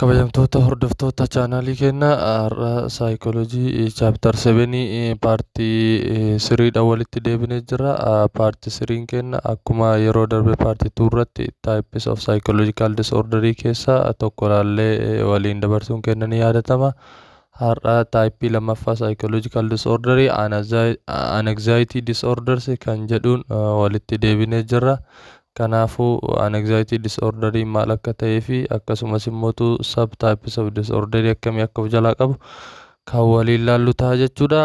Kabajamtoota hordoftoota chaanaalii keenyaa har'a saayikooloojii chaaptar 7 paartii 3dhaan walitti deebinee jira. Paartii 3 keenya akkuma yeroo darbe paartii 2 irratti types of psychological disorderii keessaa tokko ilaallee waliin dabarsuun keenya ni yaadatama. Har'a taayippii lammaffaa psychological disorderii anxiety disorders kan jedhuun walitti deebinee jira. Kanaafuu anxiety disorderii maal akka ta'ee fi akkasumas immoo subtypes of disorderii akkamii akka of jalaa qabu kan waliin ilaallu ta'a jechuudha.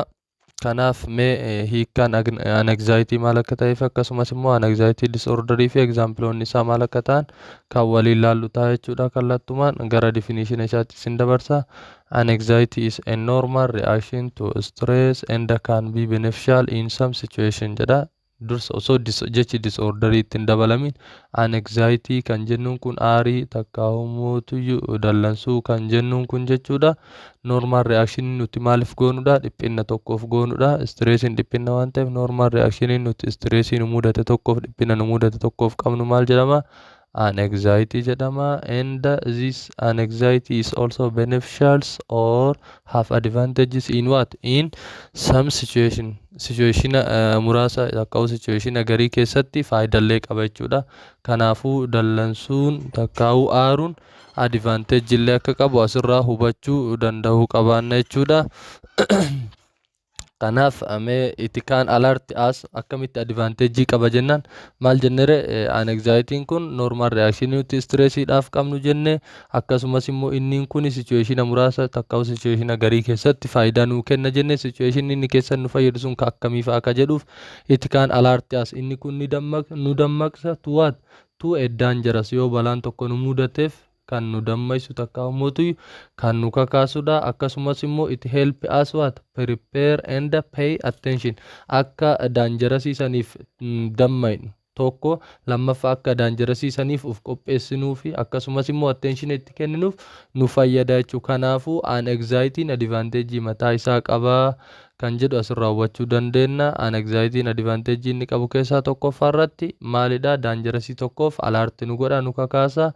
Kanaaf mee hiikkaan anxiety maal akka ta'ee fi akkasumas immoo anxiety disorderii fi examploonni isaa maal akka ta'an kan waliin ilaallu ta'a jechuudha. Kallattumaan gara definition isaatti sin dabarsa. Anxiety is a normal reaction to stress and can be beneficial in some situation jedha. Dursa osoo jechi disorderii ittiin dabalamin anxiety kan jennuun kun aarii takkaa'umuutu dallansuu kan jennuun kun jechuudha. Normal reaction nuti maaliif goonudha? Dhiphinna tokkoof goonudha. Stressiin dhiphinna waan ta'eef normal reaction nuti stressii nu mudate tokkoof dhiphinna nu mudate tokkoof qabnu maal jedhama? Anxiety jedhama. And this anxiety is also beneficial or have advantages in what? In some situation muraasa takkaa'u situation garii keessatti faayidaalee qaba jechuudha. Kanaafuu dallansuun takkaa'u aaruun advantage illee akka qabu asirraa hubachuu danda'uu qabaanna jechuudha. Kanaaf itti kaan alert as akkamitti advantage qaba jennaan maal jennere anxiety'n kun normal reaction nuti stressiidhaaf qabnu jenne akkasumas immoo inni kun situation muraasa takkaa'u situation garii keessatti faayidaa nuu kenna jenne situation inni keessatti nu fayyadu sun akkamii fa'a akka jedhuuf itti kaan alert as inni kun nu dammaqsa to a dangerous yoo balaan tokko nu mudateef kan nu dammaqsu takkaa'umuutu kan nu kakaasudha. Akkasumas immoo it help us prepare and pay attention akka daanjarasiisaniif dammaqnu tokko lammaffaa akka daanjarasiisaniif uf qopheessinuu fi akkasumas immoo attention itti kenninuuf nu fayyada jechuudha. Kanaafuu anxiety'n advantage mataa isaa qaba kan jedhu asirraa hubachuu dandeenya. Anxiety'n advantage inni qabu keessaa tokkoffaa irratti maalidha? Daanjarasii tokkoof alert nu godha, nu kakaasa,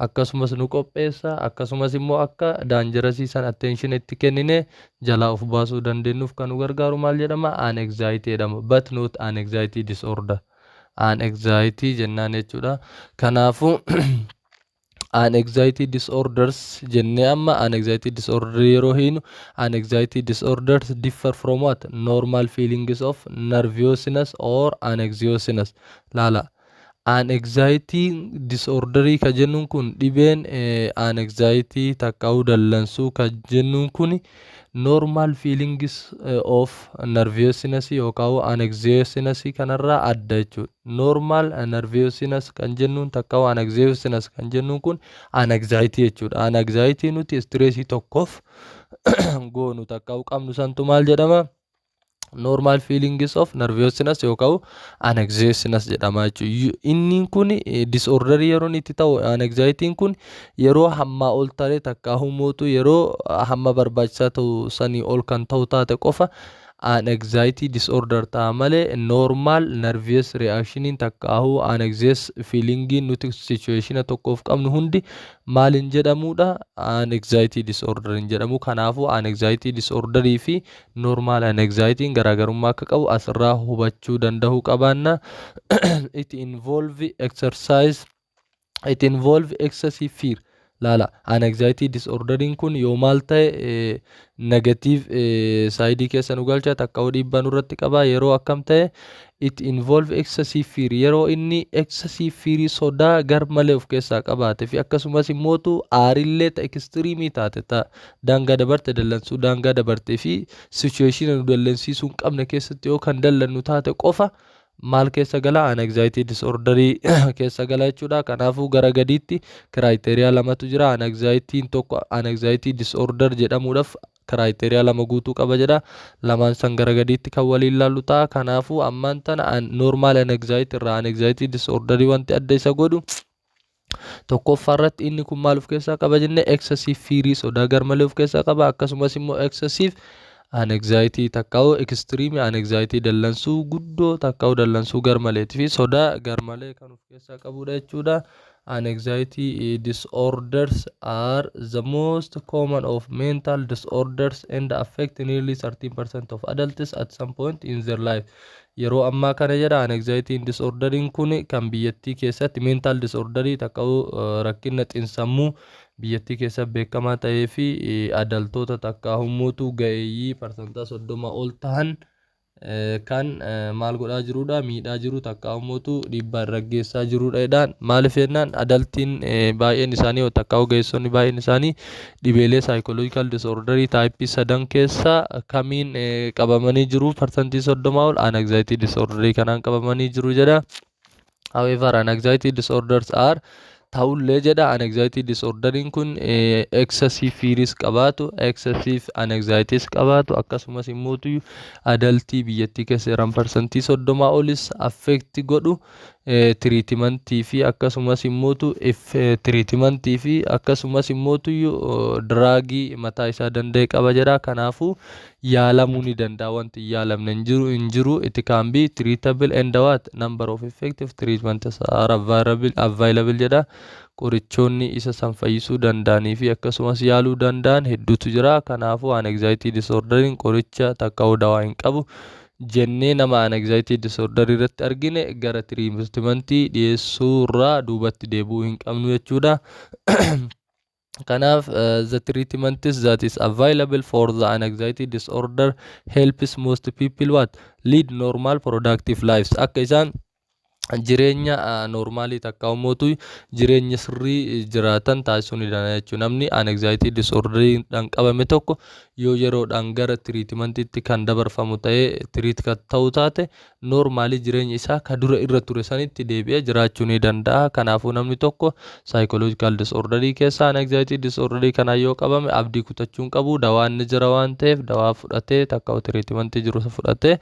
akkasumas nu qopheessa, akkasumas immoo akka daanjarasiisan attention itti kennine jalaa of baasuu dandeenyuuf kan nu gargaaru maal jedhama? Anxiety jedhama. But not anxiety disorder. Anxiety jennaan jechuudha. Kanaafuu anxiety disorders jennee amma anxiety disorder yeroo hiinu anxiety disorders differ from what? Normal feelings of nervousness or anxiousness. Laala. Anxiety disorderii ka jennuun kun dhibeen anxiety takkaa'uu dallansuu ka jennuun kun normal feelings of nervousness yookaan anxiousness kanarraa adda jechuudha. Normal nervousness kan jennuun takkaa'uu anxiousness kan jennuun kun anxiety jechuudha. Anxiety nuti stressii tokkoof goonu takkaa'uu qabnu santu maal jedhama? Normal feelings of nervousness yookaan anxiousness jedhama jechuudha. Inni kun disorderii yeroo itti ta'u anxiety'n kun yeroo hammaa ol ta'e takkaa'umuutu yeroo hamma barbaachisaa ta'u sanii ol kan ta'u taate qofa anxiety disorder ta'a malee normal nervous reactionin takkaa'uu anxious feelingin nuti situation tokkoof qabnu hundi maalin jedhamudha? Anxiety disorder jedhamu. Kanaafuu anxiety disorderii fi normal anxiety'n garaagarummaa akka qabu asirraa hubachuu danda'uu qabaanna. It involve excessive fear. Laala anxiety disorderiin kun yoo maal ta'e negative side keessa nu galcha takkaa'uu dhiibbaa nurratti qaba. Yeroo akkam ta'e it involve excessive fear yeroo inni excessive fear sodaa gar malee of keessaa qabaate fi akkasumas immoo aarillee ta extreme taate ta daangaa dabarte dallansuu daangaa dabarte fi situation nu dallansiisuu hin qabne keessatti yoo kan dallannu taate qofa maal keessa gala? Anxiety disorderii keessa gala jechuudha. Kanaafuu gara gadiitti criteria lamatu jira. Anxiety'n tokko anxiety disorder jedhamuudhaaf criteria lama guutuu qaba jedha. Lamaan san gara gadiitti kan waliin ilaallu ta'a. Kanaafuu ammaan tana normal anxiety irraa anxiety disorderii wanti adda isa godhu tokkoffaa irratti inni kun maal of keessaa qaba jenne excessive fear sodaa gar malee of keessaa qaba. Akkasumas immoo excessive anxiety takkaa'uu extreme anxiety dallansuu guddoo takkaa'uu dallansuu gar maleetii fi sodaa gar malee kan of keessaa qabudha jechuudha. Anxiety disorders are the most common of mental disorders and affect nearly 13% of adults at some point in their life. Yeroo ammaa kana jedha anxiety disorderiin kun kan biyyattii keessatti mental disorderii ta'uu rakkina xiinsammuu biyyattii keessatti beekamaa ta'ee fi adaltoota takkaa hummuutu ga'eeyyii parsantaa 30 ol ta'an kan maal godhaa jirudha miidhaa jiru takkaa hummuutu dhiibbaan raggeessaa jirudha jedhaan maaliif jennaan adaltiin baay'een isaanii takkaa ogeessonni baay'een isaanii dhibeelee saayikoloojikaal disorderii taayippii 3 keessaa kamiin qabamanii jiru parsantii 30 ol anxiety disorderii kanaan qabamanii jiru jedha. However, anxiety disorders are ta'ullee jedha anxiety disorderiin kun excessive fears qabaatu excessive anxieties qabaatu akkasumas immoo adaltii biyyattii keessa jiran parsantii 30 olis affect godhu treatmentii fi akkasumas immoo treatmentii fi akkasumas immoo draagii mataa isaa danda'e qaba jedha kanaafuu yaalamuu ni danda'a wanti yaalamne hin jiru it can be treatable and what number of effective treatments are available jedha qorichoonni isa san fayyisuu danda'anii fi akkasumas yaaluu danda'an hedduutu jira kanaafuu anxiety disorderiin qoricha takka dawaa hin qabu jennee nama anxiety disorder irratti argine gara treatmentii dhiyeessuurraa duubatti deebi'uu hin qabnu jechuudha. Kanaaf the treatment that is available for the anxiety disorder helps most people what lead normal productive lives akka isaan jireenya normaalii takka ummootu jireenya sirrii jiraatan taasisuu ni danda'a jechuudha. Namni anxiety disorderiidhaan qabame tokko yoo yeroodhaan gara treatmentiitti kan dabarfamu ta'ee treat kan ta'u taate normaalii jireenya isaa ka dura irra ture sanitti deebi'ee jiraachuu ni danda'a. Kanaafuu namni tokko psychological disorderii keessa anxiety disorderii kana yoo qabame abdii kutachuu hin qabu. Dawaan ni jira waan ta'eef dawaa fudhatee takka treatmentii jiru fudhatee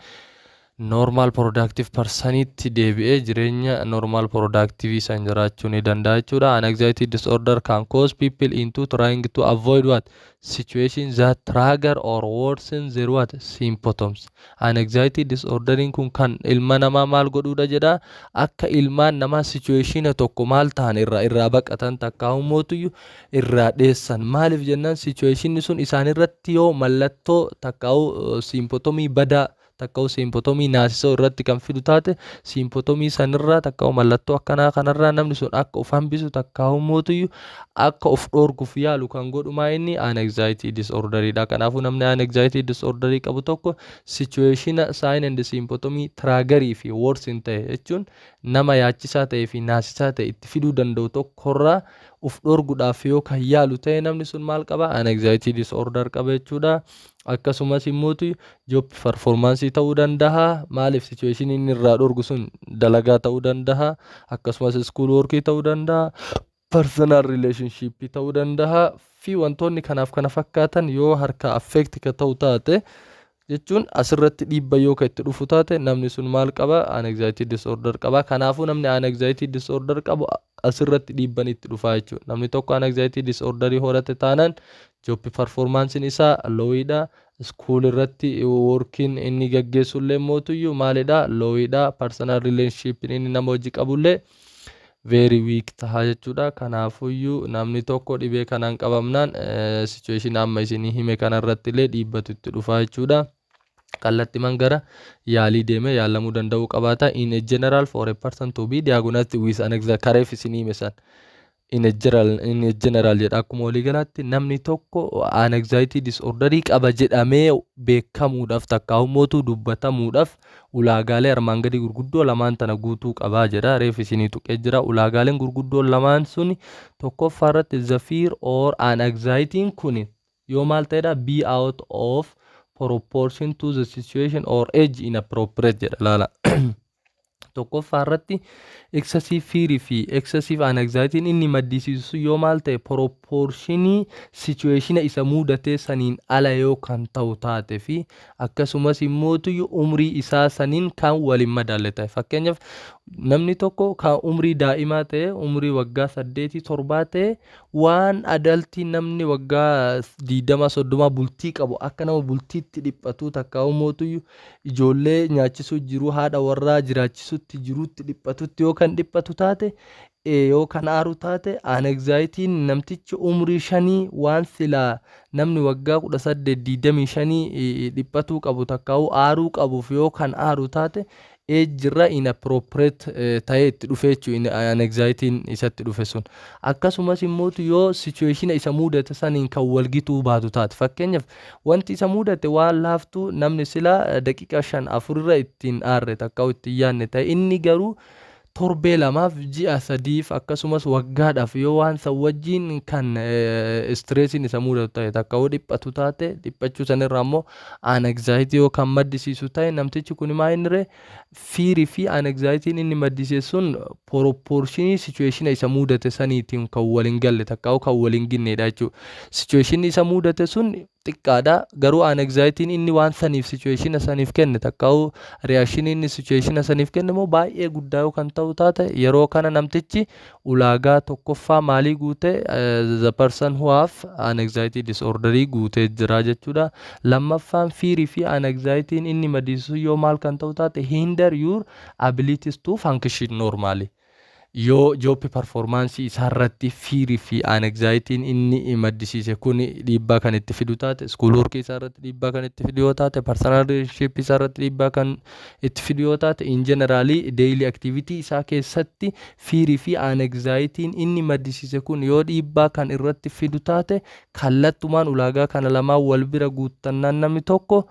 normal productive personitti deebi'ee jireenya normal productive san jiraachuu ni danda'a jechuudha. Anxiety disorder can cause people into trying to avoid what situations that trigger or worsen their what symptoms. Anxiety disorderiin kun kan ilma namaa maal godhuudha jedha akka ilmaan namaa situation tokko maal ta'an irraa baqatan takka humootu irraa dheessan maaliif jennaan situation sun isaan irratti yoo mallattoo takka symptomii badaa takka symptomii naasisoo irratti kan fidu taate symptomii sanirraa takka mallattoo akkanaa kanarraa namni sun akka of hambisu takka humootu akka of dhoorguuf yaalu kan godhumaa inni anxiety disorderiidha. Kanaafuu namni anxiety disorderii qabu tokko situation sign and symptomii triggerii fi worsen ta'e jechuun nama yaachisaa ta'ee fi naasisaa ta'e itti fiduu danda'u tokkorraa of dhoorguudhaaf yoo kan yaalu ta'e namni sun maal qaba anxiety disorder qaba jechuudha. Akkasumas immoo job performance ta'uu danda'a maaliif situation inni irraa dhoorgu sun dalagaa ta'uu danda'a akkasumas school work ta'uu danda'a personal relationship ta'uu danda'a fi wantoonni kanaaf kana fakkaatan yoo harka affect ka ta'u taate jechuun asirratti dhiibba yoo ka itti dhufu taate namni sun maal qaba anxiety disorder qaba. Kanaafuu namni anxiety disorder qabu asirratti dhiibban itti dhufa jechuudha. Namni tokko anxiety disorderii horate taanaan job performance isaa lowiidha. School irratti working inni gaggeessullee mootuyyuu maalidha lowiidha. Personal relationship inni nama hojii qabullee very weak taha jechuudha. Kanaafuyyuu namni tokko dhibee kanaan qabamnaan situation amma isinii hime kanarratti illee dhiibbatu itti dhufa jechuudha. Kallatti mangara yaalii deeme yaalamuu danda'uu qabaata. In a general for a person to be diagnosed with anxiety kareef isinii himesan in a general jedha akkuma walii galaatti namni tokko anxiety disorderii qaba jedhamee beekamuudhaaf takka humootu dubbatamuudhaaf ulaagaalee armaan gadii gurguddoo lamaan tana guutuu qabaa jedha. Reef isinii tuqee jira ulaagaaleen gurguddoo lamaan sun tokkoffaa irratti the fear or anxiety kun yoo maal ta'edha be out of proportion to the situation or age inappropriate jedha laala. Tokkoffaa irratti excessive fear fi excessive anxiety inni maddisiisu yoo maal ta'e proportionii situation isa mudatee saniin ala yoo kan ta'u taate fi akkasumas immoo umrii isaa saniin kan waliin madaalle ta'e. Fakkeenyaaf namni tokko kan umrii daa'imaa ta'e umrii waggaa 8-7 ta'e waan adaltii namni waggaa 20-30 bultii qabu akka nama bultiitti dhiphatu takka uummatu ijoollee nyaachisuu jiru haadha warraa jiraachisutti jirutti dhiphatutti yoo kan dhiphatu taate yoo kan aaru taate anxiety namtichi umrii 5 waan silaa namni waggaa 18-25 dhiphatuu qabu takkaa'u aaruu qabuuf yoo kan aaru taate ejirra inappropriate ta'ee itti dhufe jechuun anxiety isatti dhufe sun. Akkasumas immoo yoo situation isa mudate saniin kan walgituu baatu taate fakkeenyaaf wanti isa mudate waan laaftuu namni sila daqiiqa 5-4 irra ittiin aarre takkaa'u ittiin yaanne ta'e inni garuu torbee lamaaf ji'a sadiif akkasumas waggaadhaaf yoo waan san wajjin kan stressiin isa mudatu ta'e takkaa'u dhiphatu taate dhiphachuu sanirraa immoo anxiety yoo kan maddisiisu ta'e namtichi kun maa inni ree fiirii fi anxiety inni maddisiisuun proportionii situation isa mudate saniitiin kan waliin galle takkaa'u kan waliin ginneedha jechuudha. Situation isa mudate sun xiqqaadha garuu anxiety inni waan saniif situation saniif kenne takkaa'u reaction inni situation saniif kenne immoo baay'ee guddaa yoo kan ta'u taate yeroo kana namtichi ulaagaa tokkoffaa maalii guute the person who have anxiety disorder guutee jira jechuudha. Lammaffaan fiirii fi anxiety inni maddisiisu yoo maal kan ta'u taate hinder your abilities to function normally. Yoo job performance isaarratti fiirii fi anxiety inni maddisiise kun dhiibbaa kan itti fidu taate school work isaarratti dhiibbaa kan itti fidu yoo taate personal relationship isaarratti dhiibbaa kan itti fidu yoo taate in generally daily activity isaa keessatti fiirii fi anxiety inni maddisiise kun yoo dhiibbaa kan irratti fidu taate kallattumaan ulaagaa kana lamaan wal bira guuttannaan namni tokko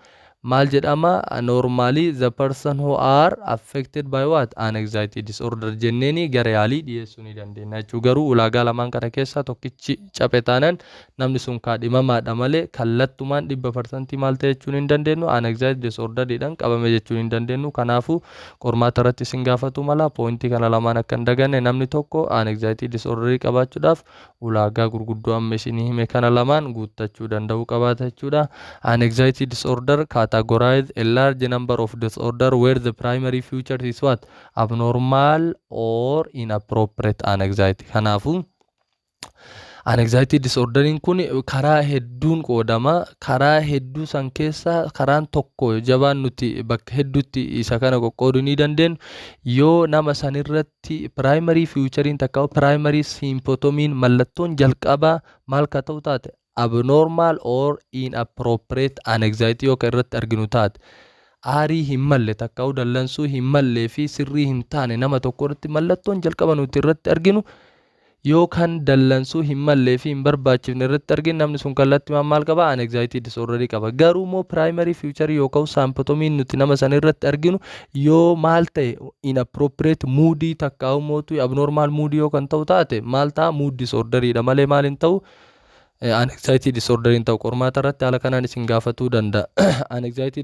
maal jedhama normally the person who are affected by what anxiety disorder jenneeni gara yaalii dhiyeessuu ni dandeenya jechuudha. Garuu ulaagaa lamaan kana keessaa tokkichi cabe taanaan namni sun kaadhimamaadha malee kallattumaan 100% maal ta'e jechuun hin dandeenyu anxiety disorderidhaan qabame jechuun hin dandeenyu. Kanaafuu qormaata irratti isin gaafatu mala poointii kana lamaan akka hin daganne namni tokko anxiety disorder qabaachuudhaaf ulaagaa gurguddoo amma isin hime kana lamaan guuttachuu danda'u qabaata jechuudha. Anxiety disorder categorize a large number of disorder where the primary feature is what abnormal or inappropriate anxiety. Kanaafuu anxiety disorderiin kun karaa hedduun qoodama. Karaa hedduu san keessa karaan tokko jabaan nuti bakka hedduutti isa kana qoqqooduu ni dandeenyu yoo nama sanirratti primary featurein takka primary symptomiin mallattoon jalqabaa maal ka ta'u taate abnormal or inappropriate anxiety yoo kan irratti arginu taate aarii hin malle takkaa'u dallansuu hin mallee fi sirrii hin taane nama tokko irratti mallattoon jalqaba nuti irratti arginu yoo kan dallansuu hin mallee fi hin barbaachifne irratti arginu namni sun kallattii maal qaba anxiety disorder qaba. Garuu moo primary feature yookaan symptomiin nuti nama san irratti arginu yoo maal ta'e inappropriate moodii takkaa'u mootu abnormal moodii yoo kan ta'u taate maal ta'a mood disorderidha malee maal hin ta'u anxiety disorder in ta'u qormaata irratti haala kanaan isin gaafatuu danda'a. Anxiety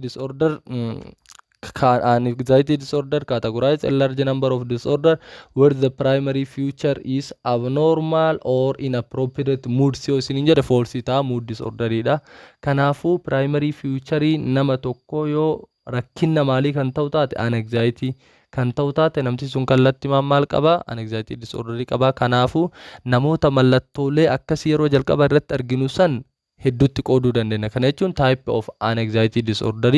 disorder categorize a large number of disorder where the primary feature is abnormal or inappropriate mood. So isin jedhe false ta'a mood disorderidha. Kanaafuu primary feature nama tokko yoo rakkinna maalii kan ta'u taate anxiety kan ta'u taate namti sun kallattii maal qaba anxiety disorder qaba. Kanaafuu namoota mallattoolee akkasii yeroo jalqaba irratti arginu san hedduutti qooduu dandeenya. Kana jechuun type of anxiety disorder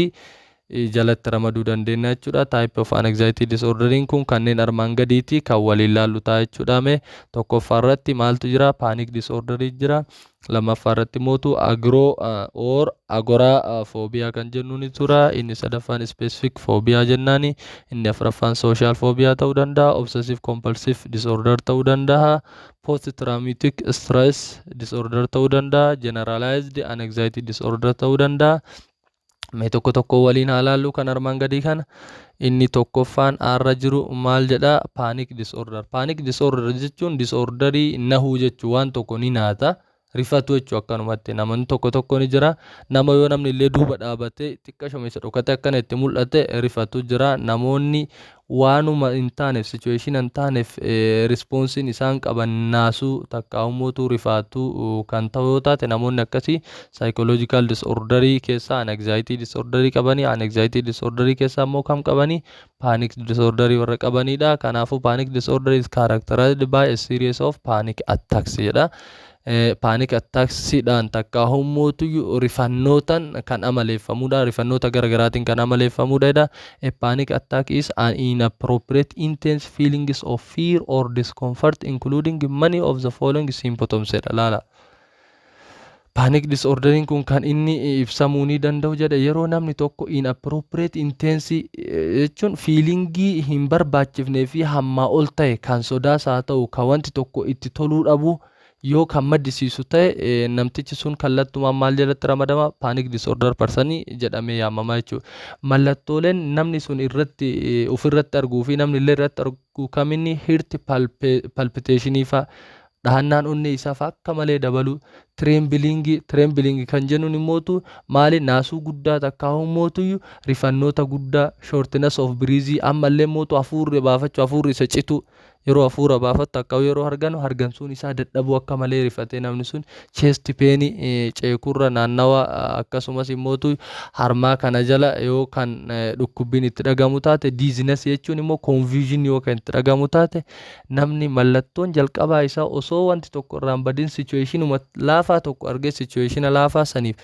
jalatti ramaduu dandeenya jechuudha. Type of anxiety disorderiin kun kanneen armaan gadiiti kan waliin ilaallu ta'a jechuudha. Mee tokkoffaa irratti maaltu jira? Panic disorder jira. Lammaffaa irratti mootu agoraphobia kan jennuun tura. Inni sadaffaan specific phobia jennaani. Inni afuraffaan social phobia ta'uu danda'a. Obsessive compulsive disorder ta'uu danda'a. Post traumatic stress disorder ta'uu danda'a. Generalized anxiety disorder ta'uu danda'a. Mee tokko tokko waliin ilaallu kan armaan gadii kana. Inni tokkoffaan arra jiru maal jedha? Panic disorder. Panic disorder jechuun disorderii nahuu jechuu waan tokko ni naata. Rifatu jechuu akkanumatti namoonni tokko ni jira. Nama yoo namni illee duuba dhaabate xiqqa shomeessa dhokate akkana itti mul'ate rifatu jira. Namoonni waanuma hin taaneef situation hin taaneef responsiin isaan qaban naasuu takka ummatu rifatu kan ta'u yoo taate namoonni akkasii psychological disorderii keessaa anxiety disorderii qabanii. Anxiety disorderii keessaa immoo kam qabanii? Panic disorderii warra qabanidha. Kanaafuu panic disorder is characterized by a series of panic attacks jedha. panic attacksiidhaan takka humootu rifannootan kan amaleeffamudha. Rifannoota garaagaraatiin kan amaleeffamudha. A panic attack is an inappropriate intense feelings of fear or discomfort including many of the following symptoms jedha. Panic disordering kun kan inni ibsamuu ni danda'u jedha yeroo namni tokko inappropriate intense jechuun fiilingii hin barbaachifnee fi hammaa ol ta'e kan sodaas haa ta'u kan wanti tokko itti toluu dhabu yoo kan maddisiisu ta'e namtichi sun kallattumaan maal jalatti ramadama panic disorder persanii jedhamee yaamama jechuudha. Mallattooleen namni sun irratti ofirratti arguu fi namni illee irratti argu kaminni heart palpitation fa'a dhahannaan onnee isaaf akka malee dabalu trembling kan jennuun immootu maali naasuu guddaa takka mootu rifannoota guddaa shortness of breath ammallee mootu hafuurri isa citu yeroo hafuura baafatu akka yeroo hargansuun isaa dadhabuu akka malee rifatee namni sun chest pain ceekurra naannawa akkasumas immootu harmaa kana jala yoo kan dhukkubbiin itti dhagamu taate dizziness jechuun immoo confusion yoo kan itti dhagamu taate namni mallattoon jalqabaa isaa osoo wanti tokko irraan badin situation laafaa tokko argee situation laafaa saniif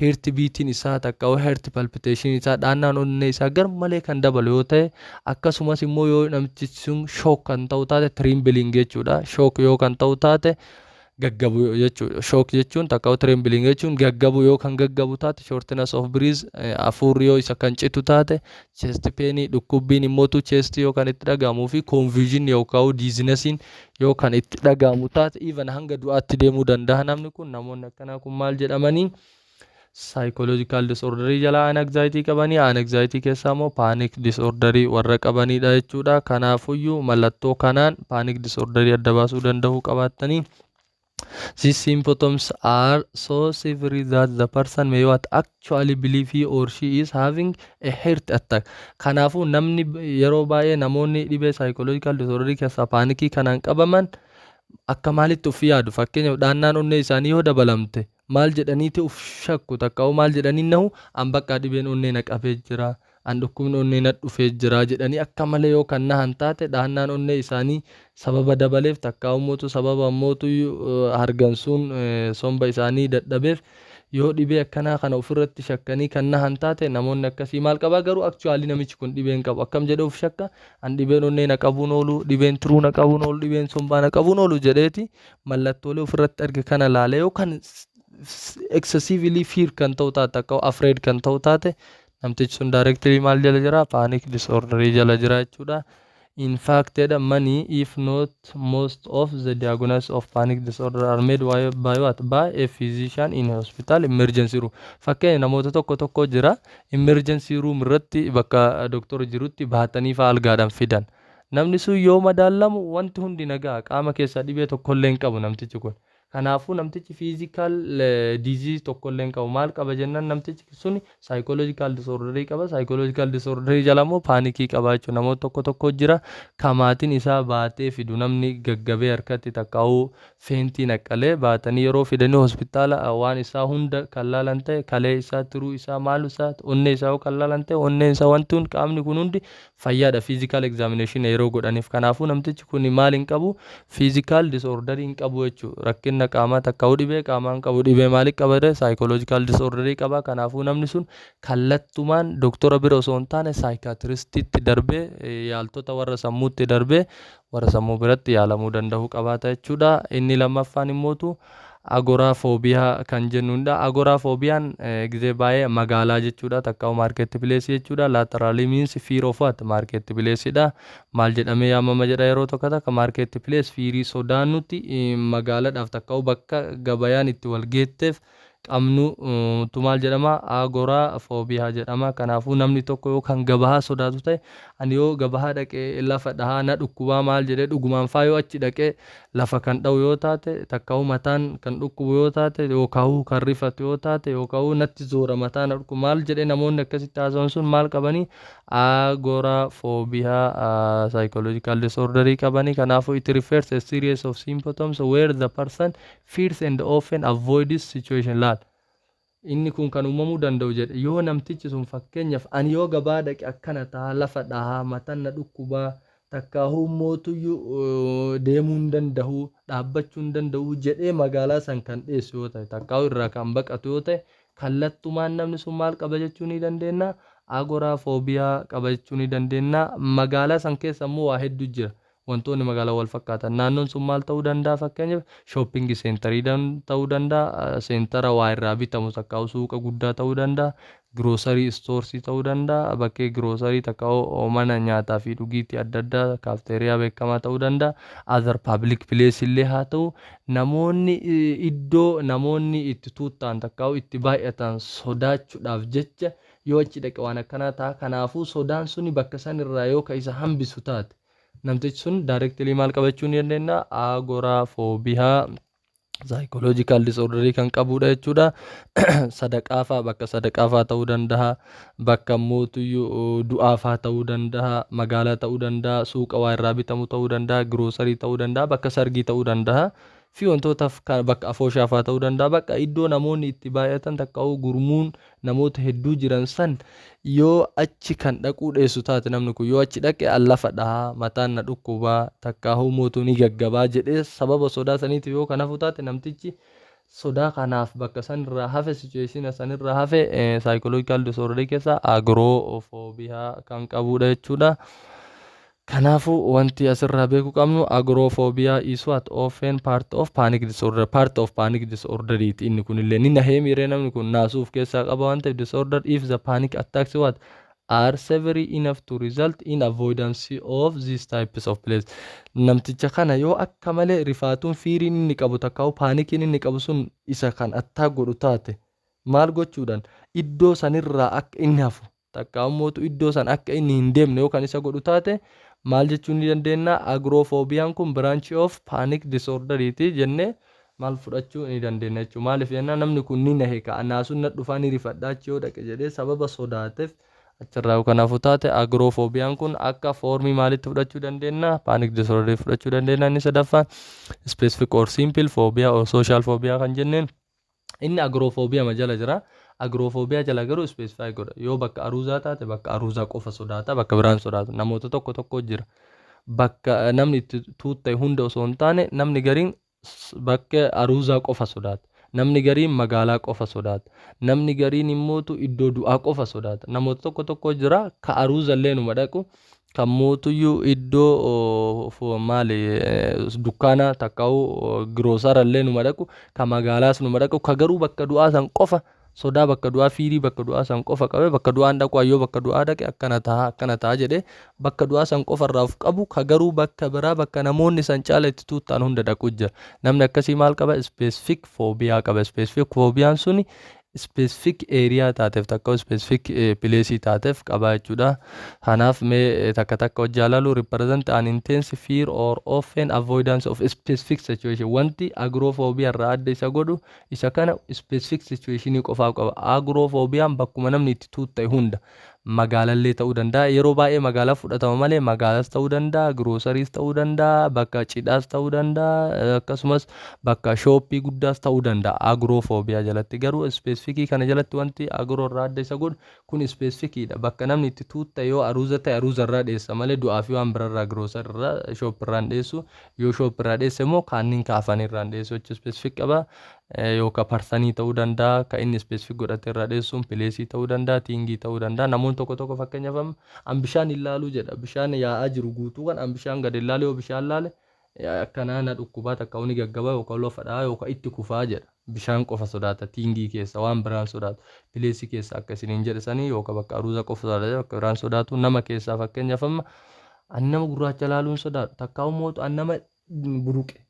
heart beating isaa takka heart palpitation isaa dhaannaan onnee isaa gar malee kan dabalu yoo ta'e akkasumas immoo yoo namtichi sun shock kan ta'u taate trembling jechuudha. Shock yoo kan ta'u taate gaggabu jechuudha. Shock jechuun takka trembling jechuun gaggabu yoo kan gaggabu taate shortness of breath hafuurri yoo isa kan citu taate chest pain dhukkubbiin immootu chest yoo kan itti dhagahamuu fi confusion yookaan dizziness yoo kan itti dhagahamu taate even hanga du'aatti deemuu danda'a namni kun. Namoonni akkanaa kun maal jedhamanii psychological disorder jala anxiety qabanii anxiety keessaa immoo panic disorder warra qabanidha jechuudha. Kanaafuyyuu mallattoo kanaan panic disorder adda baasuu danda'uu qabaatanii these symptoms are so severe that the person may not actually believe he or she is having a heart attack. Kanaafu namni yeroo baay'ee namoonni dhibee psychological disorder keessaa paanikii kanaan qabaman akka maalitti of yaadu fakkeenyaaf dhaannaan onnee isaanii yoo dabalamte maal jedhaniiti uf shakku takka maal jedhanii nahu an bakka dhibeen onnee na qabee jira an dhukkubni onnee na dhufee jira jedhanii akka malee yoo kan nahan taate dhaannaan onnee isaanii sababa dabaleef takka ummootu sababa ammootu hargansuun somba isaanii dadhabeef yoo dhibee akkanaa kana ofirratti shakkanii kan nahan taate namoonni akkasii maal qabaa garuu actually namichi kun dhibeen qabu akkam jedhe of shakka an dhibeen onnee na qabuun oolu dhibeen tiruu na qabuun oolu dhibeen sombaa na qabuun oolu jedheeti mallattoolee ofirratti arge kana laalee yoo kan excessively fear kan ta'u taate akka afraid kan ta'u taate namtichi sun directly maal jala jira panic disorder jala jira jechuudha. In fact many if not most of the diagnosis of panic disorder are made by what by a physician in hospital emergency room. Fakkeenya namoota tokko jira emergency room irratti bakka doktor jirutti baatanii fa algaadhaan fidan namni sun yoo madaalamu wanti hundi nagaa qaama keessaa dhibee tokkollee hin qabu namtichi kun. Kanaafuu namtichi physical disease tokkollee hin qabu maal qaba jennaan namtichi sun psychological disorder qaba. Psychological disorder jala immoo paanikii qaba jechuudha. Namoota tokko jira kamaatiin isaa baatee fidu namni gaggabee harkatti takkaa'uu feentii naqqalee baatanii yeroo fidanii hospitaala waan isaa hunda kan laalan ta'e kalee isaa tiruu isaa maalu isaa onnee isaa kan laalan ta'e onnee isaa wanti hundi qaamni kun hundi fayyaadha physical examination yeroo godhaniif. Kanaafuu namtichi kun maal hin qabu physical disorder hin qabu jechuudha. Rakkinna qaamaa takkaa'uu dhibee qaamaan qabu dhibee maaliif qabade psychological disorder qaba. Kanaafuu namni sun kallattumaan doktora bira osoo hin taane psychiatristitti darbee yaaltota warra sammuutti darbee warra sammuu biratti yaalamuu danda'uu qabaata jechuudha. Inni lammaffaan immootu agoraaphobia kan jennudha. Agoraphobiyaan gizee baay'ee magaalaa jechuudha takkaa'u market place jechuudha. Laterally means fear of what market place dha. Maal jedhamee yaamama jedha yeroo tokko takka market place fiirii sodaan nuti magaalaadhaaf takkaa'u bakka gabayaan itti wal geetteef qabnu tu maal jedhama agoraaphobia jedhama. Kanaafuu namni tokko yoo kan gabahaa sodaatu ta'e ani yoo gabahaa dhaqee lafa dhahaa na dhukkubaa maal jedhee dhugumaan faa yoo achi dhaqee lafa kan dha'u yoo taate takkaa'u mataan kan dhukkubu yoo taate yookaan kan rifatu yoo taate yookaan natti zoora mataan dhukkubu maal jedhee namoonni akkasitti haasa'an sun maal qabanii agoraphobia psychological disorder qabanii. Kanaafuu it refers a series of symptoms where the person fears and often avoids this situation. Inni kun kan uumamuu danda'u jedhe yoo namtichi sun fakkeenyaaf ani yoo gabaa dhaqe akkana ta'a lafa dhahaa mataan na dhukkubaa takkaahuu mootuyyuu deemuu hin danda'u dhaabbachuu hin danda'u jedhee magaalaa san kan dhiyeessu yoo ta'e takkaahuu irraa kan baqatu yoo ta'e kallattumaan namni sun maal qaba jechuu ni dandeenya agorafoobiyaa qaba jechuu ni dandeenya magaalaa san keessa immoo waa hedduu jira wantoonni magaalaa wal fakkaatan naannoon sun maal ta'uu danda'a fakkeenyaaf shoppingi seentarii ta'uu danda'a seentara waa irraa bitamu takkaahuu suuqa guddaa ta'uu danda'a groosarii istoorsii ta'uu danda'a bakkee groosarii takkaahuu mana nyaataa fi dhugiitii adda addaa kaafteeriyaa beekamaa ta'uu danda'a azar paabliik pilees illee haa ta'u namoonni iddoo namoonni itti tuuttaan takkaahuu itti baay'atan sodaachuudhaaf jecha yoo achi dhaqe waan akkanaa ta'a kanaafuu sodaan suni bakka san irraa yoo ka isa hambisu taate namtichi sun daayirektilii maal qabachuu ni dandeenya agorafoobiyaa saayikooloojikaal disorderii kan qabudha jechuudha sadaqaafaa bakka sadaqaafaa ta'uu danda'a bakka mootuyyuu du'aafaa ta'uu danda'a magaalaa ta'uu danda'a suuqa waa irraa bitamu ta'uu danda'a giroosarii ta'uu danda'a bakka sargii ta'uu danda'a fi wantootaaf bakka afooshaafaa ta'uu danda'a bakka iddoo namoonni itti baay'atan takka'uu gurmuun namoota hedduu jiran san yoo achi kan dhaquu dheessu taate namni kun yoo achi dhaqe allafa dhahaa mataan na dhukkubaa takkaahuu mootuu ni gaggabaa jedhee sababa sodaa saniitiif yoo kan hafu taate namtichi sodaa kanaaf bakka sanirraa hafe situeeshina sanirraa hafe saayikooloojikaal disoorderii keessa agorofoobiyaa kan qabudha jechuudha. Kanaafuu wanti asirraa beekuu qabnu agorofoobiyaa is what often part of panic disorder inni kunillee ni nahee miiree namni kun naasuuf keessaa qaba waan ta'eef disorder if the panic attacks what are severe enough to result in avoidance of these types of place namticha kana yoo akka malee rifaatuun fiiriin inni qabu takkaa'u paanikiin inni qabu sun isa kan attack godhu taate maal gochuudhaan iddoo sanirraa akka inni hafu takkaa'u mootu iddoo san akka inni hin deemne yoo kan isa godhu taate maal jechuun ni dandeenya agorofoobiyaan kun branch of panic disorderiiti jennee maal fudhachuu ni dandeenya jechuudha maaliif jennaan namni kun ni nahe ka'annaa sun na dhufaa ni rifadhaachi yoo dhaqe jedhee sababa sodaateef achirraa kanaafuu taate agorofoobiyaan kun akka foormii maalitti fudhachuu dandeenya panic disorder fudhachuu dandeenya inni sadaffaan specific or simple phobia or social phobia kan jenneen inni agorofoobiyaa jala jira agorofoobiyaa jala garuu specify godha yoo bakka aruuzaa taate bakka aruuzaa qofa sodaata bakka biraan sodaata namoota tokko jira bakka namni itti tuutte hunda osoo hin taane namni gariin bakka aruuzaa qofa sodaata namni gariin magaalaa qofa sodaata namni gariin immootu iddoo du'aa qofa sodaata namoota tokko jira ka aruuzallee numa dhaqu kan mootuyyuu iddoo maali dukkaana takkaa'u giroosarallee numa dhaqu ka magaalaas numa dhaqu ka garuu bakka du'aa san qofa sodaa bakka du'aa fiirii bakka du'aa san qofa qabe bakka du'aan dhaqu ayyoo bakka du'aa dhaqe akkana ta'a jedhee bakka du'aa san qofa irraa of qabu ka garuu bakka biraa bakka namoonni san caala itti tuuttaan hunda dhaqu jira namni akkasii maal qaba specific phobia qaba specific phobiyaan suni specific area taateef takka specific place taateef qaba jechuudha kanaaf mee takka hojjaalalu represent an intense fear or often avoidance of specific situation wanti agorofoobiyaa irraa adda isa godhu isa kana specific situationii qofaaf qaba agorofoobiyaan bakkuma namni itti tuutte hunda magaalallee ta'uu danda'a yeroo baay'ee magaalaa fudhatama malee magaalaas ta'uu danda'a giroosariis ta'uu danda'a bakka cidhaas ta'uu danda'a akkasumas bakka shooppii guddaas ta'uu danda'a agorofoobiyaa jalatti garuu specifikii kana jalatti wanti agoroo irraa adda isa godhu kun specifikiidha bakka namni itti tuutte yoo aruuza ta'e aruuza irraa dheessa malee du'aa fi waan birarraa giroosar irraa shoop irraan dheessu yoo shoop irraa dheesse immoo kaanniin kaafanii irraan dheessu jechuun specifik qaba yookaan parsanii ta'uu danda'a ka inni specifik godhate irraa dheessuun pileesii ta'uu danda'a tiingii ta'uu danda'a namoonni tokko fakkeenyaaf an bishaan ilaaluu jedha bishaan yaa'aa jiru guutuu kan an bishaan gad ilaalee yoo bishaan laale akkanaa na dhukkubaa takka uni gaggabaa yookaan lofadhaa yookaan itti kufaa jedha bishaan qofa sodaata tiingii keessa waan biraan sodaatu pileesii keessa akkasiniin jedhasanii yookaan bakka aruuza qofa sodaata bakka biraan sodaatu nama keessaa fakkeenyaaf amma an nama gurraacha laaluun sodaatu takka mootu an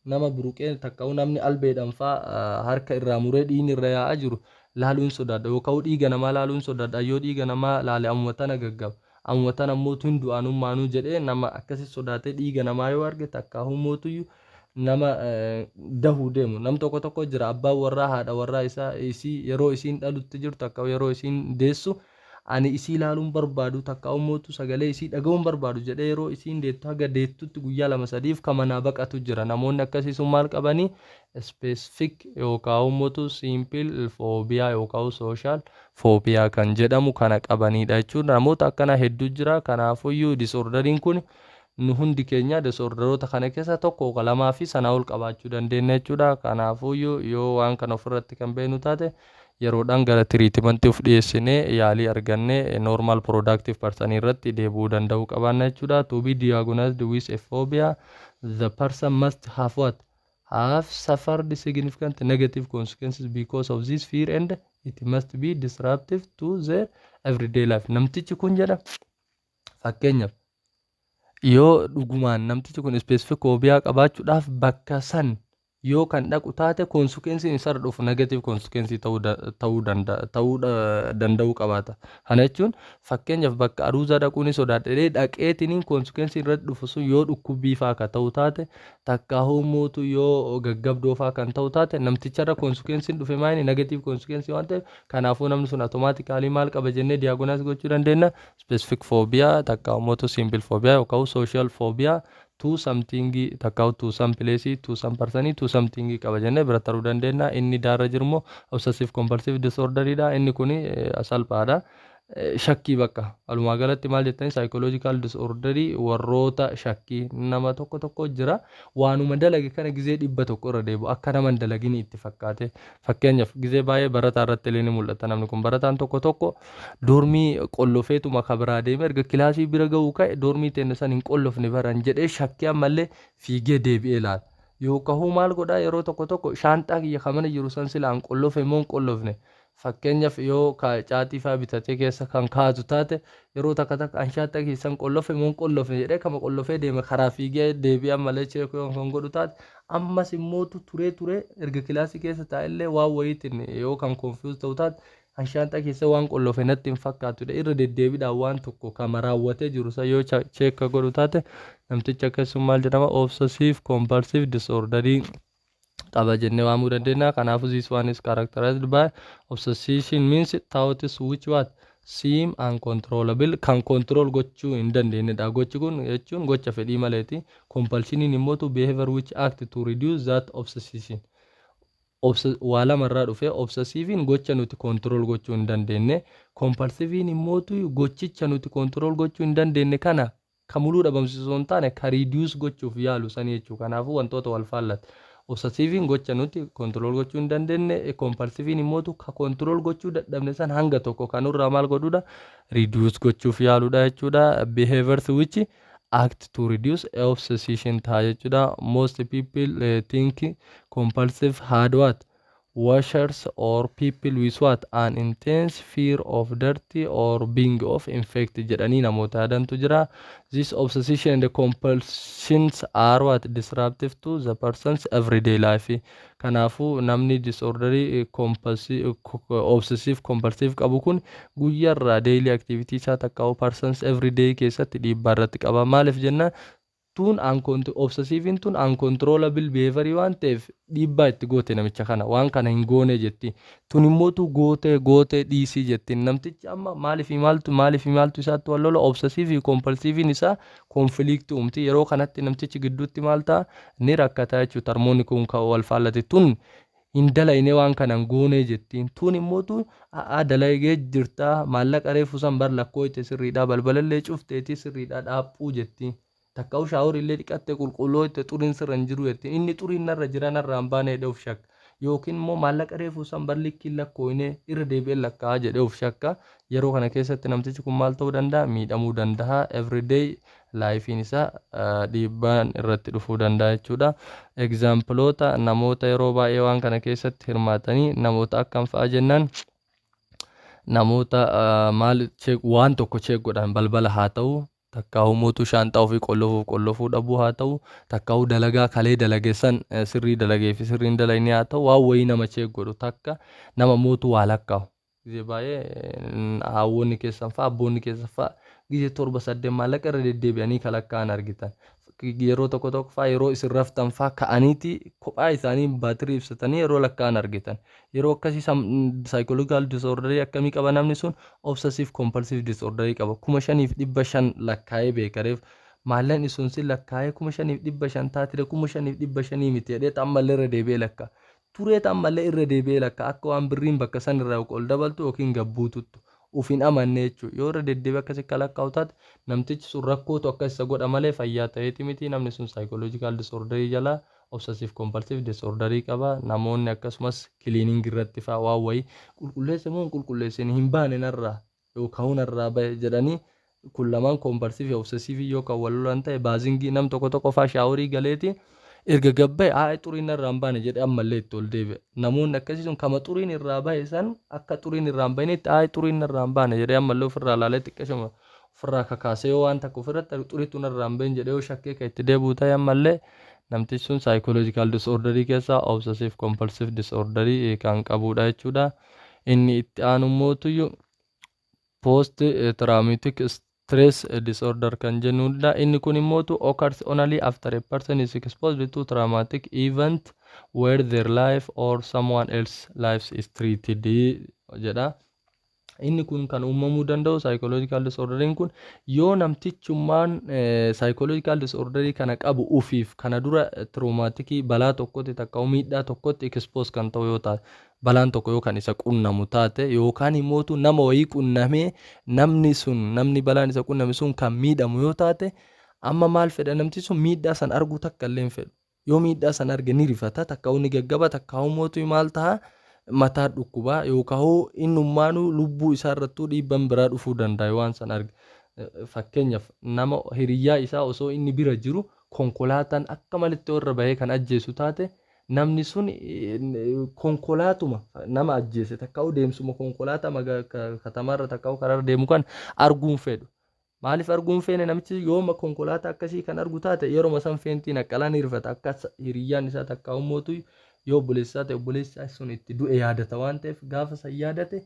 nama buruqee takka namni albeedhaan fa'aa harka irraa muree dhiigni irra yaa'aa jiru laaluun sodaadha yookaan dhiiga namaa laaluun sodaadha yoo dhiiga namaa laale ammuma tana gaggaba ammuma tana mootu hin du'aanummaanuu jedhee nama akkasii sodaatee dhiiga namaa yoo arge takka mootuyyuu nama dahuu deemu nam tokko jira abbaan warraa haadha warraa isaa isii yeroo isiin dhalutti jirtu akka yeroo isiin deessu ani isii laaluun barbaadu takka mootu sagalee isii dhaga'uun barbaadu jedhee yeroo isiin deettu haga deettutti guyyaa 2-3 kamanaa baqatu jira namoonni akkasii sun maal qabanii specific yookaan mootu simple phobia yookaan social phobia kan jedhamu kana qabanidha jechuudha namoota akkana hedduu jira kanaafuyyuu disorderiin kun nu hundi keenya disorderoota kana keessa tokko lamaa fi sana ol qabaachuu dandeenya jechuudha. Kanaafuyyuu yoo waan kana ofirratti kan beeknu taate yeroodhaan gara tiriitimantii of dhiyeessinee yaalii argannee normal productive person irratti deebi'uu danda'uu qabaanna jechuudha. To be diagnosed with a phobia, the person must have what? Have suffered significant negative consequences because of this fear and it must be disruptive to their everyday life. Namtichi kun jedha fakkeenyaaf yoo dhugumaan namtichi kun specific phobia qabaachuudhaaf bakka san yoo kan dhaqu taate consequences isarra dhufu negative consequences ta'uu danda'uu qabaata. Kana jechuun fakkeenyaaf bakka aruuza dhaquun sodaadhee dhaqeetiniin consequences irratti dhufu sun yoo dhukkubbii fa'aa kan ta'u taate takka humootu yoo gaggabdoo fa'aa kan ta'u taate namticharra consequences dhufe maayini negative consequences waan ta'eef kanaafuu namni sun automatically maal qaba jennee diagnosis gochuu dandeenya specific phobia takka humootu simple phobia yookaan social phobia to something takka to some place to some person to something qaba jennee bira taruu dandeenya. Inni daara jirmoo obsessive compulsive disorder dha. Inni kuni salphaadha. Shakkii bakka walumaa galatti maal jettanii psychological disorder warroota shakkii nama tokko jira waanuma dalage kana gizee 100 irra deebi'u akka nama dalagini itti fakkaate. Fakkeenyaaf gizee baay'ee barataa irratti illee ni mul'ata. Namni kun barataan tokko doormii qollofeetuma kabraa deeme erga kilaasii bira ga'uu ka'e doormii teenne san hin qollofne baran jedhee shakkii ammallee fiigee deebi'ee laala. Yookaan maal godhaa yeroo tokko shaanxaa kiyya kamana jiru san silaan qollofe moo hin qollofne. Fakkeenyaaf yoo caatii fa'aa bitatee keessa kan kaatu taate yeroo takka anshaata keessan qollofe moo hin qollofne jedhee kama qollofee deeme karaa fiigee deebi'an malee cheekoo kan godhu taate ammas immoo turee erga kilaasii keessa taa'ellee waan wayiitiin yoo kan confuse ta'u taate anshaata keessa waan qollofe natti hin fakkaatudha. Irra deddeebiidhaan waan tokko kama raawwatee jiru san yoo cheekka godhu taate namticha akkasuma maal jedhama obsessive compulsive disorder qaba jennee waamuu dandeenya. Kanaafuu this one is characterized by obsession means thoughts which what seem uncontrollable kan control gochuu hin dandeenyedha. Gochi kun jechuun gocha fedhii maleeti. Compulsioniin immoo to behavior which act to reduce that obsession. Waa lamarraa dhufee obsessiiviin gocha nuti control gochuu hin dandeenye. Compulsiiviin immoo gochicha nuti control gochuu hin dandeenye kana kamuluu dhabamsiisuu hin taane ka reduce gochuuf yaalu sanii jechuu. Kanaafuu wantoota wal faallata. Obsessiiviin gocha nuti control gochuu hin dandeenye. Compulsiiviin immoo ka control gochuu dadhabne san hanga tokko kanurraa maal godhuudha reduce gochuuf yaaluudha jechuudha. Behaviors which act to reduce obsession ta'a jechuudha. Most people think compulsive had what washers or people with what an intense fear of dirty or being of infected jedhanii namoota yaadantu jira. This obsession and the compulsions are what disruptive to the person's everyday life. Kanaafuu namni disorder obsessive compulsive qabu kun guyyaarraa daily activity isaa takka person's everyday keessatti dhiibbaa irratti qaba. Maaliif jenna tun obsessiiviin tun uncontrollable behavior waan ta'eef dhiibbaa itti goote namicha kana waan kana hin goone jetti. Tun immoo tu goote dhiisii jetti. Namtichi amma maaliif maaltu isaatti wal lola obsessiivi compulsiiviin isaa conflict uumti. Yeroo kanatti namtichi gidduutti maal ta'a ni rakkataa jechuudha. Harmoonni kun kan wal faallate tun hin dalayne waan kana hin goone jettiin. Tun immoo tu dalagee jirta maallaqa reefu san bar lakkoo itti sirriidhaa balbalallee cufteetii sirriidhaa dhaaphuu jettiin. Takka shaawor illee dhiqatte qulqulloo itti xuriin sirra hin jiru jetti. Inni xuriin narra jira narraa hin baane jedhee of shakka. Yookiin immoo maallaqa reefuu san bar likkiin lakkooyne irra deebi'ee lakkaa'aa jedhee of shakka. Yeroo kana keessatti namtichi kun maal ta'uu danda'a miidhamuu danda'a. Everyday laayifiin isaa dhiibbaan irratti dhufuu danda'a jechuudha. Egzaampilota namoota yeroo baay'ee waan kana keessatti hirmaatanii namoota akkam fa'aa jennaan namoota maal waan tokko godhan balbala haa ta'u. Takkaa'uu mootuu shaanxaa ofii qollofuu dhabuu haa ta'u takkaa'uu dalagaa kalee dalageessan sirrii dalagee fi sirriin dalagne haa ta'u waan wayii nama godhu takka nama mootuu waa lakkaa'u. Gizee baay'ee haawwonni keessan fa'aa abboonni keessan fa'aa gizee 7-8 maallaqa irra deddeebi'anii kalakkaa'an argitan. Yeroo tokko fa'aa yeroo isin raftan fa'aa ka'aniiti kophaa isaanii baatirii ibsatanii yeroo lakkaa'an argitan. Yeroo akkasii psychological disorder akkamii qaba namni sun obsessive compulsive disorder qaba. 5,500 lakkaa'ee beekareef maallaqni sun si lakkaa'ee 5,500 taatire 5,500 miti jedhee ammallee irra deebi'ee lakkaa. Turee ammallee irra deebi'ee lakkaa akka waan birriin bakka san irraa ol dabaltu yookiin gabbuututtu. ufin amanne jechuudha. Yoo irra deddeebi'ee akkasii kalaqaa'u taate namtichi sun rakkootu akka isa godha malee fayyaa ta'eeti miti. Namni sun saayikooloojikaal disorderii jalaa obsessiif kompalsiif disorderii qaba. Namoonni akkasumas kiliiniingii irratti fa'aa waan wayii qulqulleesse moo qulqulleessine hin baane narraa yookaan narraa bahe jedhanii kun lamaan kompalsiif obsessiif yoo kan wal lolan ta'e baazingii nam tokko fa'aa shaaworii galeeti. Erga gabba'e xuriin irraa hin baane jedhee ammallee itti ol deebi'e. Namoonni akkasii sun kama xuriin irraa bahe san akka xuriin irraa hin bahinetti xuriin irraa hin baane jedhee ammallee ofirraa ilaalee xiqqeeshuma ofirraa kakaasee yoo waan takka ofirratti xuriitu irraa hin bahin jedhee yoo shakkee kan itti deebi'u ta'e ammallee namtichi sun saayikooloojikaal disorderii keessaa obsessiif kompalsiif disorderii kan qabudha jechuudha. Inni itti aanu mootuyyuu post traumatic stress disorder kan jennudha. Inni kun immoo occurs only after a person is exposed to traumatic event where their life or someone else life is treated jedha. Inni kun kan uumamuu danda'u saayikooloojikaal disorderiin kun yoo namtichummaan saayikooloojikaal disorderii kana qabu ufiif kana dura tiroomatikii balaa tokkotti takka miidhaa tokkotti expoos kan ta'u yoo taate balaan tokko yoo kan isa qunnamu taate yookaan immoo nama wayii qunnamee namni balaan isa qunname sun kan miidhamu yoo taate amma maal fedha namti sun miidhaa san arguu takka illee hin fedhu. Yoo miidhaa san arge ni rifata takka inni gaggaba takka immoo maal ta'a mataa dhukkubaa yookaan innummaanuu lubbuu isaa irrattuu dhiibbaan biraa dhufuu danda'a waan san arge. Fakkeenyaaf nama hiriyyaa isaa osoo inni bira jiru konkolaataan akka malitti warra bahee kan ajjeesu taate namni sun konkolaatuma nama ajjeese takka deemsuma konkolaataa katamaarra takka karaa deemu kan arguun fedhu. Maaliif arguun feene namichi yooma konkolaataa akkasii kan argu taate yeroo san feentiin akkalaan hirfata akka hiriyyaan isaa takka ummootu yoo obboleessaa ta'e obboleessaa sun itti du'e yaadata waan ta'eef gaafa san yaadate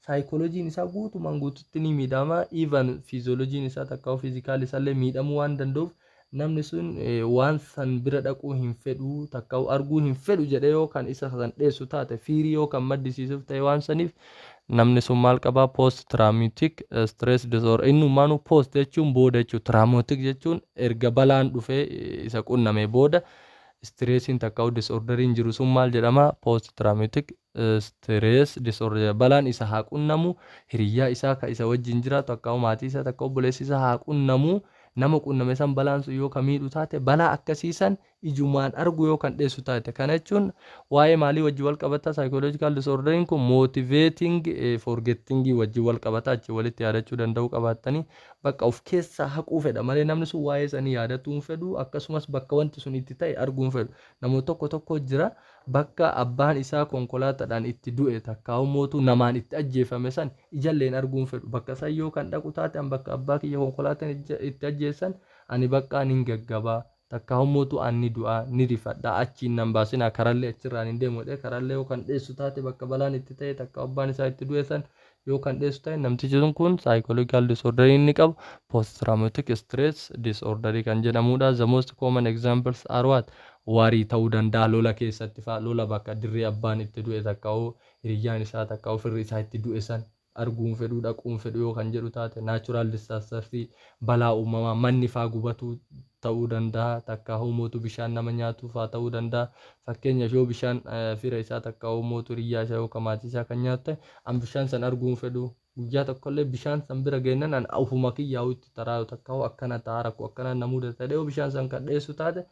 saayikooloojiin isaa guutumaan guututti ni miidhama. Even fiizooloojiin isaa takka fiizikaali isaallee miidhamuu waan danda'uuf namni sun waan san bira dhaquu hin fedhu takka arguu hin fedhu jedhee yoo kan isa san dheessu taate fiirii yoo kan maddisiisuuf ta'e waan saniif namni sun maal qabaa post traumatic stress disorder. Innummaanuu post jechuun booda jechuudha. Traumatic jechuun erga balaan dhufee isa qunname booda stressiin takka disorderiin jiru sun maal jedhama post traumatic stress disorder. Balaan isa haa qunnamu hiriyyaa isaa ka isa wajjin jiraatu akka maatii isaa takka obboleessi isaa haa qunnamu nama qunname san balaan sun yoo kan miidhu taate balaa akkasiisan ijumaan argu yoo kan dheessu taate kana jechuun waa'ee maalii wajjin wal qabata saayikooloojikaal disorderiin kun motiveeting forgetting wajjin wal qabata achi walitti yaadachuu danda'u qabaatanii bakka of keessaa haquu fedha malee namni sun waa'ee sanii yaadatuu hin fedhu akkasumas bakka wanti sun itti ta'e arguu hin fedhu. Namoota tokko jira bakka abbaan isaa konkolaataadhaan itti du'e takka ummootu namaan itti ajjeefame san ijalleen arguu hin fedhu. Bakka san yoo kan dhaqu taate bakka abbaa kiyya konkolaataan itti ajjeessan ani bakka nin gaggabaa takka ummootu ani du'aa ni rifadha achiin nan baasinaa karallee achirraan hin deemu jedhee karallee yoo kan dheessu taate bakka balaan itti ta'e takka abbaan isaa itti du'e san yoo kan dheessu ta'e namtichi sun kun saayikooloojikaal disorderii inni qabu post traumatic stress disorderii kan jedhamudha. The most common examples are what waarii ta'uu danda'a lola keessatti fa'aa lola bakka dirree abbaan itti du'e takka hiriyyaan isaa takka firri isaa itti du'e san arguun fedhuu dhaquun fedhu yoo kan jedhu taate naachuraal disaastarii balaa uumamaa manni fa'aa gubatuu ta'uu danda'a takka uumootu bishaan nama nyaatu fa'aa ta'uu danda'a. Fakkeenyaaf yoo bishaan fira isaa takka uumootu hiriyyaa isaa yookaan maatii isaa kan nyaatu ta'e an bishaan san arguun fedhu guyyaa tokkollee bishaan san bira geennan an ofuma kiyyaa'u itti taraayu takka akkana ta'a rakkoo akkana namuu danda'e yoo bishaan san kan dheessu taate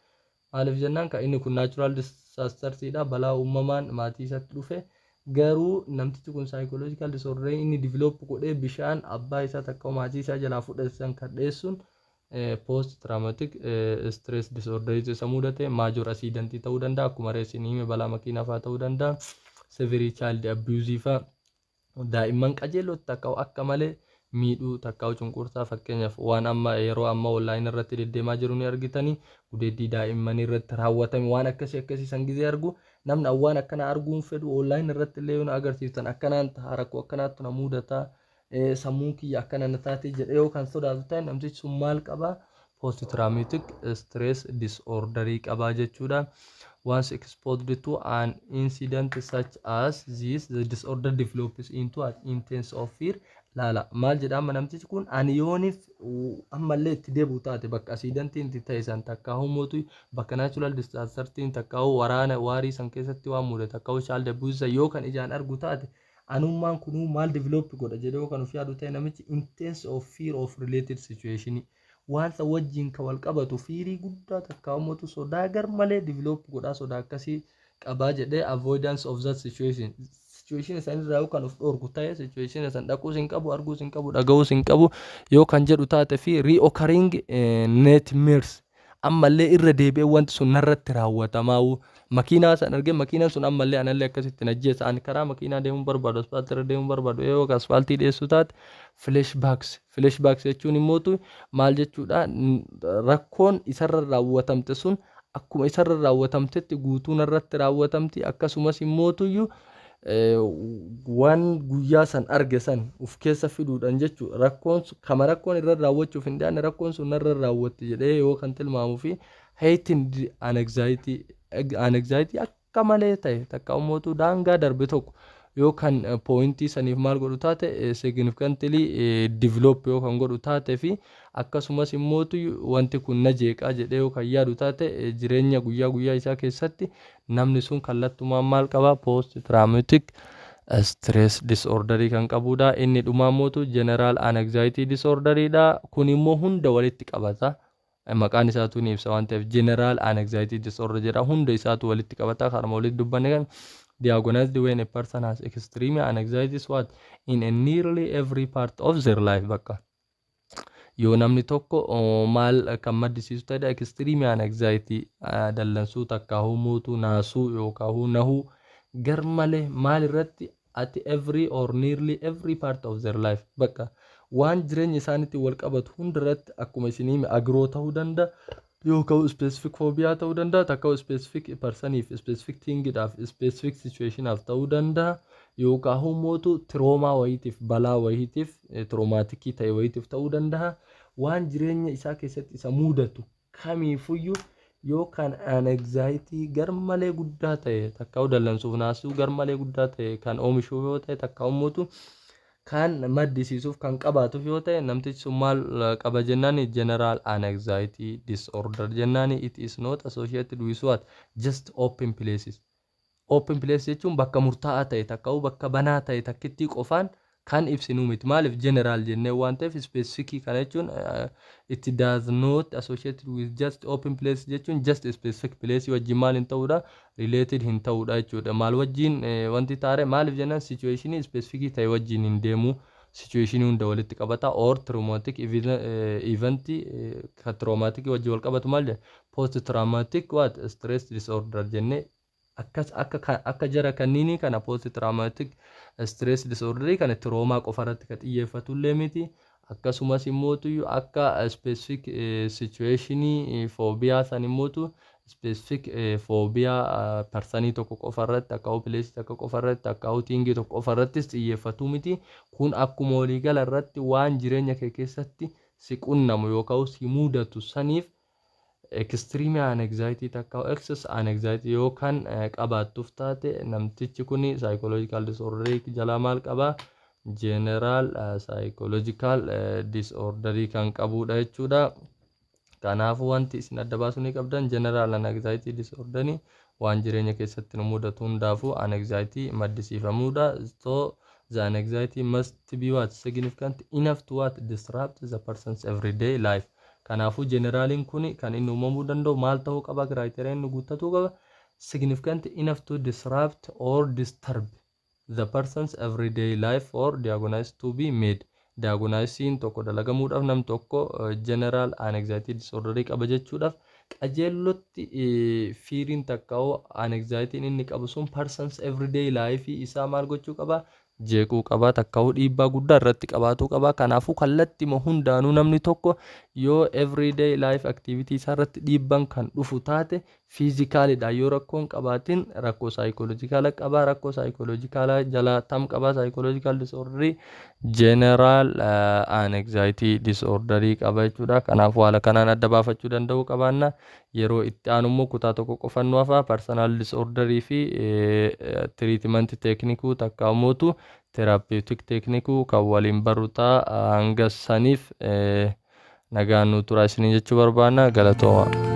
maaliif jennaan kan inni kun naachuraal disaastariidha balaa uumamaan maatii isaatti dhufe. Garuu namtichi kun saayikooloojikaal disorderii inni diiveloop godhee bishaan abbaa isaa takka maatii isaa jalaa fudhatan kan dheessuun post traumatic stress disorderii isa mudate maajoor asiidantii ta'uu danda'a akkuma reessin hime balaa makiinaa fa'aa ta'uu danda'a severii child abuse fa'aa daa'imman qajeelootti takka akka malee miidhuu takka cunqursaa fakkeenyaaf waan amma yeroo amma onlaayinii irratti deddeemaa jiru ni argitanii gudeeddii daa'immanii irratti raawwatame waan akkasii san gizee argu namni waan akkana arguun fedhu onlaayinii irratti illee yoo agarsiiftan akkanaan ta'a rakkoo akkanaatti na mudataa sammuun kiyya akkana na taate jedhee yoo kan sodaatu ta'e namtichi sun maal qabaa post traumatic stress disorderii qabaa jechuudha. Once exposed to an incident such as this, the disorder develops into an intense of fear. Laala maal jedhama namtichi kun ani yoonif ammallee itti deebi'u taate bakka asiidantiin itti ta'e san takka ummootu bakka naachuraal disaastertiin takka waraana waarii san keessatti waan mudate takka child abuse yoo kan ijaan argu taate anummaan kunuu maal develop godha jedhee kan of yaadu ta'e namichi intense of fear of related situation waan sa wajjin ka wal qabatu fiirii guddaa takka ummatu sodaa gar malee develop godhaa sodaa akkasii qabaa jedhee avoidance of that situation isaan irraa kan of dhorku ta'e situation isaan dhaquus hin qabu arguus hin qabu dhaga'uus hin qabu yoo kan jedhu taate fi reoccurring nightmares ammallee irra deebi'ee wanti sun narratti raawwatamaa makiinaa san argee makiinaan sun ammallee anallee akkasitti najjeessa ani karaa makiinaa deemuu barbaadu asfaaltii irra deemuu barbaadu yoo asfaaltii dhiyeessu taate flashbacks jechuun immootu maal jechuudha rakkoon isarra raawwatamte sun akkuma isarra raawwatamtetti guutuun irratti raawwatamti akkasumas immootuyyuu waan guyyaa san arge san uf keessa fiduudhaan jechuudha rakkoon irra raawwachuuf hin dhiyaanne rakkoon sun irra raawwatti jedhee yoo kan tilmaamuu fi heightened anxiety akka malee ta'e takka ummootu daangaa darbe tokko yoo kan poointii saniif maal godhu taate significantly develop yoo kan godhu taate fi akkasumas immootu wanti kun na jeeqaa jedhee yoo kan yaadu taate jireenya guyyaa isaa keessatti namni sun kallattumaan maal qaba post traumatic stress disorder kan qabudha inni dhumaa mootu general anxiety disorder dha kun immoo hunda walitti qabata maqaan isaatu ni ibsa waan ta'eef general anxiety disorder jedha hunda isaatu walitti qabata karma walitti dubbanne kan diagnosed when a person has extreme anxiety what in a nearly every part of their life bakka yoo namni tokko maal kan maddisiisu ta'e extreme anxiety dallansuu takka humuutu naasuu yookaan nahuu garmalee maal irratti at every or nearly every part of their life bakka waan jireenya isaaniitti wal qabatu hundarratti akkuma isinii agroo ta'uu danda'a yookaan specific phobia ta'uu danda'a takka specific personiif specific thingidhaaf specific situationaaf ta'uu danda'a yookaan humootu trauma wayitiif balaa wayitiif traumatikii ta'e wayitiif ta'uu danda'a waan jireenya isaa keessatti isa mudatu kamiifuyyuu yookaan anxiety garmalee guddaa ta'e takka dallansuuf naasuu garmalee guddaa ta'e kan oomishuu yoo ta'e takka humootu kan maddisiisuuf kan qabaatuuf yoo ta'e namtichi sun maal qaba jennaan general anxiety disorder jennaan it is not associated with what just open places jechuun bakka murtaa'aa ta'e takka bakka banaa ta'e takkitti qofaan kan ibsinu miti maaliif general jennee waan ta'eef specific kana jechuun it does not associated with just open place jechuun just specific place wajjin maal hin ta'uudha related hin ta'uudha jechuudha maal wajjin wanti taare maaliif jennaan situation specific ta'e wajjin hin deemu situation hunda walitti qabata or traumatic event ka traumatic wajjin wal qabatu maal post traumatic what stress disorder jennee akka jara kanniini kana post traumatic stress disorder kana trauma qofarratti ka xiyyeeffatullee miti akkasumas immootu akka specific situationii phobia san immootu specific phobia persanii tokko qofarratti akka place tokko qofarratti akka outingi tokko qofarrattis xiyyeeffatu miti kun akkuma waliigala irratti waan jireenya kee keessatti si qunnamu yookaan si mudatu saniif extreme anxiety takka excess anxiety yookaan qabaattuuf taate namtichi kuni psychological disorder jala maal qaba general psychological disorder kan qabudha jechuudha kanaafuu wanti isin adda baasuu ni qabdan general anxiety disorder waan jireenya keessatti nu mudatu hundaafuu anxiety maddisiifamuudha so the anxiety must be what significant enough to what disrupt the person's everyday life kanaafuu generaliin kun kan inni uumamuu danda'u maal ta'uu qaba criteria inni guuttatuu qaba significant enough to disrupt or disturb the person's everyday life or diagnosed to be made diagnosing tokko dalagamuudhaaf nam tokko general anxiety disorder qaba jechuudhaaf qajeellotti fearing takka anxiety inni qabu sun person's everyday life isaa maal gochuu qaba jeequu qaba takka dhiibbaa guddaa irratti qabaatu qaba kanaafuu kallattii hundaanuu namni tokko yoo everyday life activity isaa irratti dhiibban kan dhufu taate physicalidha yoo rakkoon qabaatin rakkoo psychological qaba rakkoo psychological jala tam qaba psychological disorder general anxiety disorder qaba jechuudha kanaafuu haala kanaan adda baafachuu danda'u qabaanna yeroo itti aanummoo kutaa tokko qofannoo hafa personal disorder fi treatment technique takka mootu therapeutic technique kan waliin barutaa hanga saniif nagaan nu turaa isin jechuu barbaanna galatooma